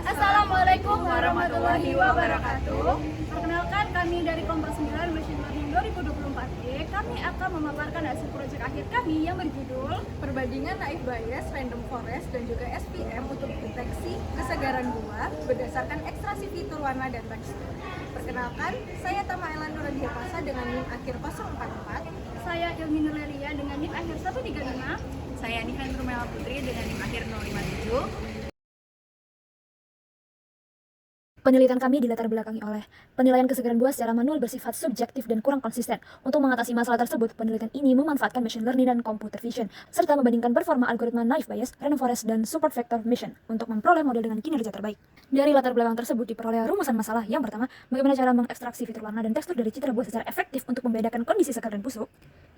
Assalamualaikum warahmatullahi wabarakatuh. Perkenalkan, kami dari kelompok 9 Machine Learning 2024B. Kami akan memaparkan hasil proyek akhir kami yang berjudul Perbandingan Naive Bayes, Random Forest, dan juga SVM untuk deteksi kesegaran buah berdasarkan ekstraksi fitur warna dan tekstur. Perkenalkan, saya Tama Elan Nuradia Pasa dengan NIM akhir 044. Saya Ilmi Nurlelia dengan NIM akhir 135. Saya Nihan Rumela Putri dengan NIM akhir 057. Penelitian kami dilatar belakangi oleh penilaian kesegaran buah secara manual bersifat subjektif dan kurang konsisten. Untuk mengatasi masalah tersebut, penelitian ini memanfaatkan machine learning dan computer vision, serta membandingkan performa algoritma Naive Bayes, Random Forest, dan Support Vector Mission untuk memperoleh model dengan kinerja terbaik. Dari latar belakang tersebut diperoleh rumusan masalah. Yang pertama, bagaimana cara mengekstraksi fitur warna dan tekstur dari citra buah secara efektif untuk membedakan kondisi segar dan busuk.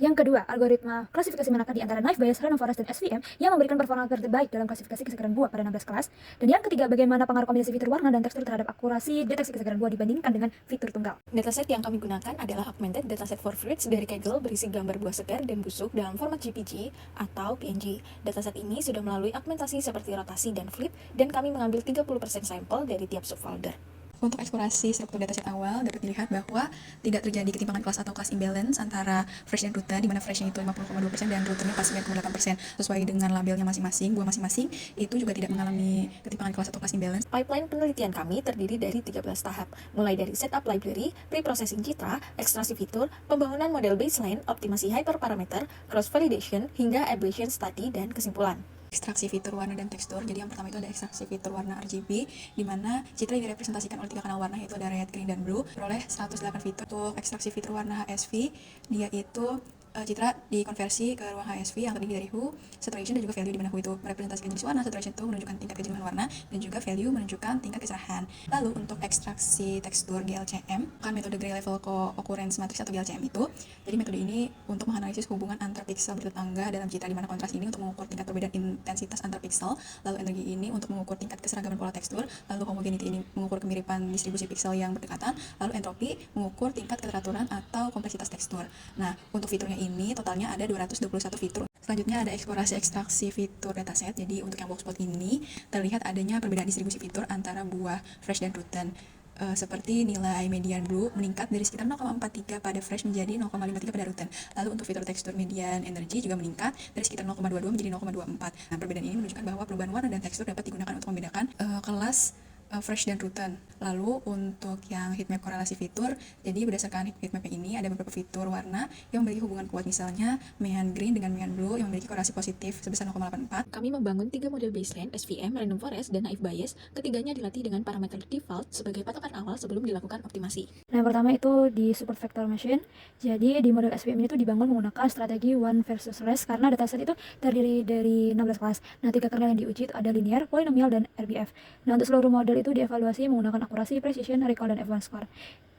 Yang kedua, algoritma klasifikasi manakah di antara Naive Bayes, Random Forest, dan SVM yang memberikan performa terbaik dalam klasifikasi kesegaran buah pada 16 kelas. Dan yang ketiga, bagaimana pengaruh kombinasi fitur warna dan tekstur terhadap akurasi deteksi kesegaran buah dibandingkan dengan fitur tunggal. Dataset yang kami gunakan adalah Augmented Dataset for Fruits dari Kaggle berisi gambar buah segar dan busuk dalam format JPG atau PNG. Dataset ini sudah melalui augmentasi seperti rotasi dan flip, dan kami mengambil 30% sampel dari tiap subfolder. Untuk eksplorasi struktur dataset awal, dapat dilihat bahwa tidak terjadi ketimpangan kelas atau kelas imbalance antara fresh dan rutan, di mana freshnya itu 50,2% dan rutannya pas 9,8%. Sesuai dengan labelnya masing-masing, buah masing-masing itu juga tidak mengalami ketimpangan kelas atau kelas imbalance. Pipeline penelitian kami terdiri dari 13 tahap, mulai dari setup library, pre-processing citra, ekstraksi fitur, pembangunan model baseline, optimasi hyperparameter, cross-validation, hingga ablation study dan kesimpulan. Ekstraksi fitur warna dan tekstur. Jadi yang pertama itu ada ekstraksi fitur warna RGB, di mana citra yang direpresentasikan oleh 3 kanal warna yaitu ada red, green, dan blue. Peroleh 108 fitur. Untuk ekstraksi fitur warna HSV, dia itu citra dikonversi ke ruang HSV yang terdiri dari hue, saturation, dan juga value, di mana hue itu merepresentasikan jenis warna, saturation itu menunjukkan tingkat kejenuhan warna, dan juga value menunjukkan tingkat kecerahan. Lalu untuk ekstraksi tekstur GLCM, kan metode Gray Level Co-Occurrence Matrix atau GLCM itu. Jadi metode ini untuk menganalisis hubungan antar piksel bertetangga dalam citra, di mana kontras ini untuk mengukur tingkat perbedaan intensitas antar piksel, lalu energi ini untuk mengukur tingkat keseragaman pola tekstur, lalu homogeneity ini mengukur kemiripan distribusi piksel yang berdekatan, lalu entropi mengukur tingkat keteraturan atau kompleksitas tekstur. Nah, untuk fiturnya ini totalnya ada 221 fitur. Selanjutnya ada eksplorasi ekstraksi fitur dataset. Jadi untuk yang boxplot ini terlihat adanya perbedaan distribusi fitur antara buah fresh dan rutan. Seperti nilai median blue meningkat dari sekitar 0,43 pada fresh menjadi 0,53 pada rutan. Lalu untuk fitur tekstur median energi juga meningkat dari sekitar 0,22 menjadi 0,24. Nah, perbedaan ini menunjukkan bahwa perubahan warna dan tekstur dapat digunakan untuk membedakan kelas fresh dan rutan. Lalu untuk yang heatmap korelasi fitur, jadi berdasarkan heatmap ini ada beberapa fitur warna yang memiliki hubungan kuat, misalnya meian green dengan meian blue yang memiliki korelasi positif sebesar 0,84. Kami membangun 3 model baseline, SVM, Random Forest, dan Naive Bayes. Ketiganya dilatih dengan parameter default sebagai patokan awal sebelum dilakukan optimasi. Nah, yang pertama itu di Support Vector Machine. Jadi di model SVM ini tuh dibangun menggunakan strategi one versus less karena dataset itu terdiri dari 16 kelas. Nah, 3 kernel yang diuji itu ada linear, polinomial, dan RBF. Nah, untuk seluruh model itu dievaluasi menggunakan akurasi, precision, recall, dan F1 score,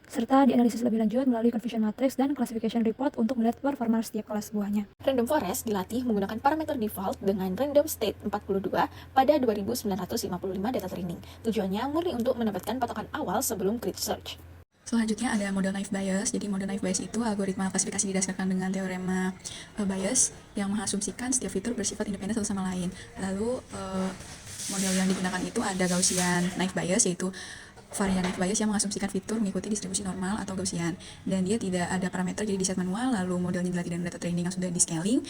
serta dianalisis lebih lanjut melalui confusion matrix dan classification report untuk melihat performa setiap kelas buahnya. Random Forest dilatih menggunakan parameter default dengan random state 42 pada 2955 data training. Tujuannya murni untuk mendapatkan patokan awal sebelum grid search. Selanjutnya ada model Naive Bayes. Jadi model Naive Bayes itu algoritma klasifikasi didasarkan dengan teorema Bayes yang mengasumsikan setiap fitur bersifat independen satu sama lain. Lalu model yang digunakan itu ada Gaussian Naive Bayes, yaitu varian Naive Bayes yang mengasumsikan fitur mengikuti distribusi normal atau Gaussian, dan dia tidak ada parameter, jadi di set manual. Lalu modelnya dilatih dengan data training yang sudah di scaling.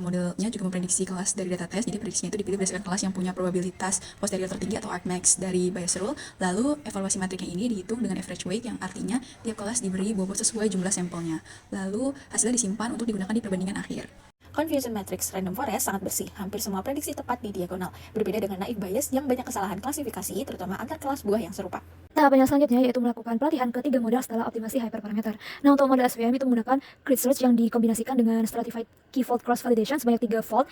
Modelnya juga memprediksi kelas dari data test, jadi prediksinya itu dipilih berdasarkan kelas yang punya probabilitas posterior tertinggi atau argmax dari Bayes rule. Lalu evaluasi matriknya ini dihitung dengan average weight, yang artinya tiap kelas diberi bobot sesuai jumlah sampelnya. Lalu hasilnya disimpan untuk digunakan di perbandingan akhir. Confusion matrix Random Forest sangat bersih, hampir semua prediksi tepat di diagonal. Berbeda dengan Naive Bayes yang banyak kesalahan klasifikasi, terutama antar kelas buah yang serupa. Tahapan yang selanjutnya yaitu melakukan pelatihan ke 3 model setelah optimasi hyperparameter. Nah, untuk model SVM itu menggunakan grid search yang dikombinasikan dengan stratified key fold cross validation sebanyak 3 fold.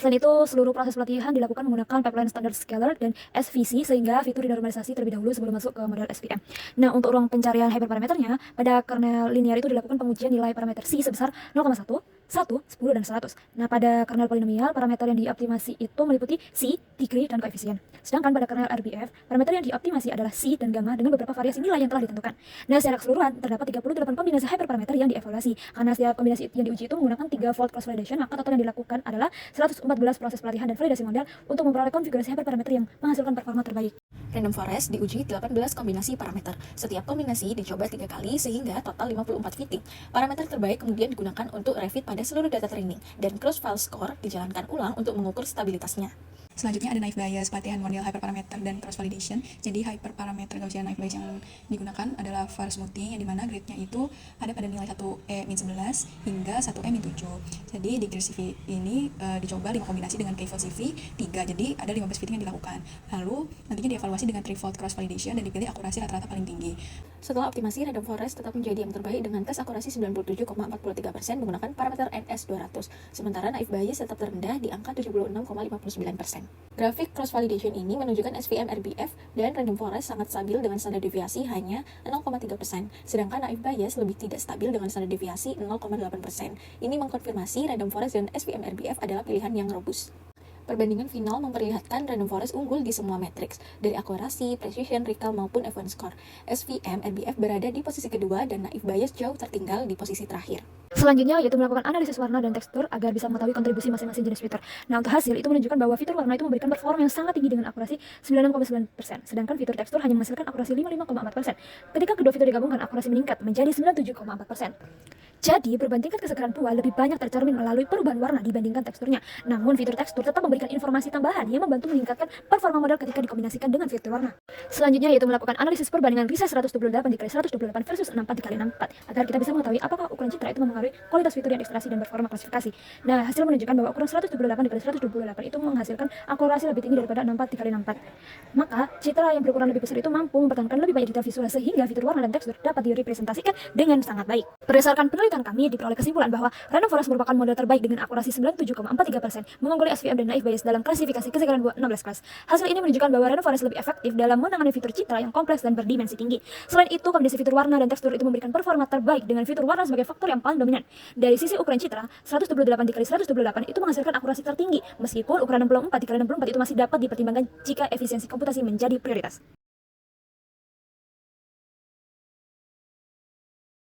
Selain itu, seluruh proses pelatihan dilakukan menggunakan pipeline standard scalar dan SVC sehingga fitur dinormalisasi terlebih dahulu sebelum masuk ke model SVM. Nah, untuk ruang pencarian hyperparameternya, pada kernel linear itu dilakukan pengujian nilai parameter C sebesar 0,1, 1, 10, dan 100. Nah, pada kernel polinomial, parameter yang dioptimasi itu meliputi C, degree, dan koefisien. Sedangkan pada kernel RBF, parameter yang dioptimasi adalah C dan gamma dengan beberapa variasi nilai yang telah ditentukan. Nah, secara keseluruhan, terdapat 38 kombinasi hyperparameter yang dievaluasi. Karena setiap kombinasi yang diuji itu menggunakan 3 fold cross validation, maka total yang dilakukan adalah 114 proses pelatihan dan validasi model untuk memperoleh konfigurasi hyperparameter yang menghasilkan performa terbaik. Random Forest diuji 18 kombinasi parameter. Setiap kombinasi dicoba 3 kali sehingga total 54 fitting. Parameter terbaik kemudian digunakan untuk refit pada seluruh data training dan cross file score dijalankan ulang untuk mengukur stabilitasnya. Selanjutnya ada naive Bayes, pelatihan model hyperparameter dan cross validation. Jadi hyperparameter Gaussian naive Bayes yang digunakan adalah var smoothing, yang dimana grade-nya itu ada pada nilai 1E-11 hingga 1E-7. Jadi di grade CV ini dicoba 5 kombinasi dengan K-fold CV 3, jadi ada 15 fitting yang dilakukan. Lalu nantinya dievaluasi dengan 3-fold cross validation dan dipilih akurasi rata-rata paling tinggi. Setelah optimasi, Random Forest tetap menjadi yang terbaik dengan tes akurasi 97,43% menggunakan parameter NS200, sementara naive Bayes tetap terendah di angka 76,59%. Grafik cross validation ini menunjukkan SVM RBF dan Random Forest sangat stabil dengan standar deviasi hanya 0,3%, sedangkan naive Bayes lebih tidak stabil dengan standar deviasi 0,8%. Ini mengkonfirmasi Random Forest dan SVM RBF adalah pilihan yang robust. Perbandingan final memperlihatkan Random Forest unggul di semua matriks, dari akurasi, precision, recall, maupun F1 score. SVM RBF berada di posisi kedua dan naive Bayes jauh tertinggal di posisi terakhir. Selanjutnya yaitu melakukan analisis warna dan tekstur agar bisa mengetahui kontribusi masing-masing jenis fitur. Nah, untuk hasil itu menunjukkan bahwa fitur warna itu memberikan performa yang sangat tinggi dengan akurasi 96,9%, sedangkan fitur tekstur hanya menghasilkan akurasi 55,4%. Ketika kedua fitur digabungkan, akurasi meningkat menjadi 97,4%. Jadi, perubahan tingkat kesegaran pua lebih banyak tercermin melalui perubahan warna dibandingkan teksturnya. Namun, fitur tekstur tetap memberikan informasi tambahan yang membantu meningkatkan performa model ketika dikombinasikan dengan fitur warna. Selanjutnya yaitu melakukan analisis perbandingan RISA 128 dikali 128 versus 64 dikali 64 agar kita bisa mengetahui apakah ukuran citra itu mempengaruhi kualitas fitur yang ekstraksi dan performa klasifikasi. Nah, hasil menunjukkan bahwa ukuran 128 dikali 128 itu menghasilkan akurasi lebih tinggi daripada 64 dikali 64. Maka, citra yang berukuran lebih besar itu mampu mempertahankan lebih banyak detail visual sehingga fitur warna dan tekstur dapat direpresentasikan dengan sangat baik. Berdasarkan penelitian kami diperoleh kesimpulan bahwa Random Forest merupakan model terbaik dengan akurasi 97,43%, mengungguli SVM dan naive Bayes dalam klasifikasi kesegaran buah 16 kelas. Hasil ini menunjukkan bahwa Random Forest lebih efektif dalam menangani fitur citra yang kompleks dan berdimensi tinggi. Selain itu, kombinasi fitur warna dan tekstur itu memberikan performa terbaik dengan fitur warna sebagai faktor yang paling dominan. Dari sisi ukuran citra, 128 dikali 128 itu menghasilkan akurasi tertinggi, meskipun ukuran 64 dikali 64 itu masih dapat dipertimbangkan jika efisiensi komputasi menjadi prioritas.